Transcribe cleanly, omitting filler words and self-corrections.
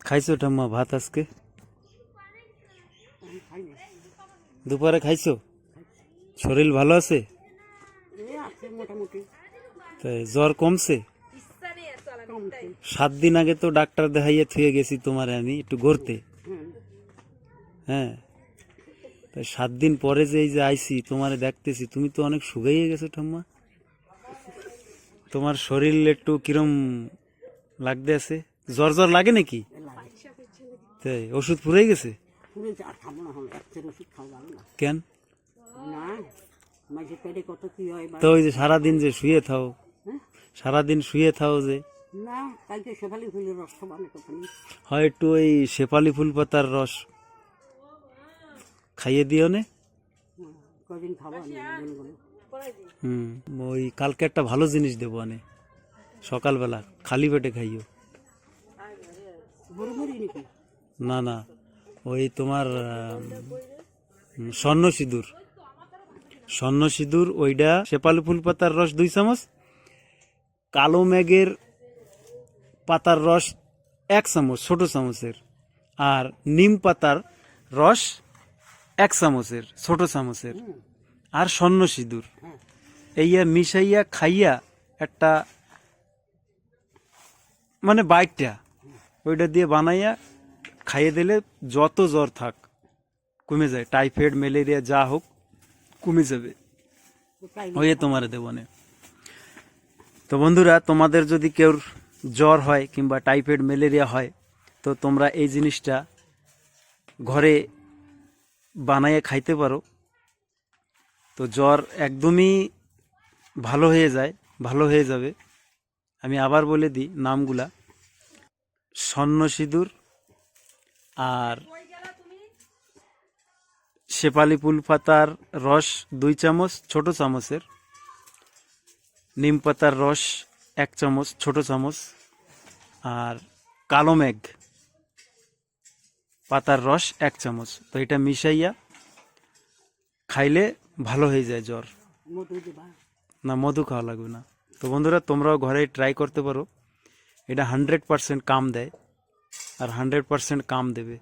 খাইছো ঠাম্মা ভাত আজকে? দুপুরে খাইছো? শরীর ভালো আছে? তাই জ্বর কমছে? 7 দিন আগে তো ডাক্তার দেখাইয়া থুয়ে গেছি তোমারে আমি একটু ঘুরতে। হ্যাঁ, তাই 7 দিন পরে যে এই যে আইছি তোমারে দেখতেছি, তুমি তো অনেক শুকাইয়ে গেছো ঠাম্মা। তোমার শরীর একটু কিরম লাগতে আছে? জ্বর জ্বর লাগে নাকি? তাই ওষুধ ফুরাই গেছে? কেন? তো ওই যে সারাদিন যে শুয়ে থাও, সারাদিন শুয়ে থাও যে, হয় একটু ওই শেফালি ফুল পাতার রস খাইয়ে দিও নে। ওই কালকে একটা ভালো জিনিস দেবো আনে, সকালবেলা খালি পেটে খাইও। না না, ওই তোমার স্বর্ণ সিঁদুর, স্বর্ণ সিঁদুর ওইটা শেফালি ফুল পাতার রস 2 চামচ, কালো মেঘের পাতার রস 1 চামচ ছোট চামচের, আর নিম পাতার রস 1 চামচের ছোট চামচের, আর স্বর্ণ সিঁদুর এইয়া মিশাইয়া খাইয়া একটা মানে বাইটটা ওইটা দিয়ে বানাইয়া খাইয়ে দিলে যত জ্বর থাক কমে যায়। টাইফয়েড ম্যালেরিয়া যা হোক কমে যাবে। ওই তোমারে দেবনে। তো বন্ধুরা, তোমাদের যদি কেউ জ্বর হয় কিংবা টাইফয়েড ম্যালেরিয়া হয়, তো তোমরা এই জিনিসটা ঘরে বানাইয়ে খাইতে পারো। তো জ্বর একদমই ভালো হয়ে যায়, ভালো হয়ে যাবে। আমি আবার বলে দিই নামগুলা: স্বর্ণ সিঁদুর, আর শেফালি ফুল পাতার রস 2 চামচ ছোট চামচের, নিম পাতার রস 1 চামচ ছোট চামচ, আর কালো মেঘ পাতার রস 1 চামচ। তো এটা মিশাইয়া খাইলে ভালো হয়ে যায় জ্বর। না, মধু খাওয়া লাগবে না। তো বন্ধুরা, তোমরাও ঘরে ট্রাই করতে পারো, এটা 100% কাম দেয় আর 100% কাম দেবে।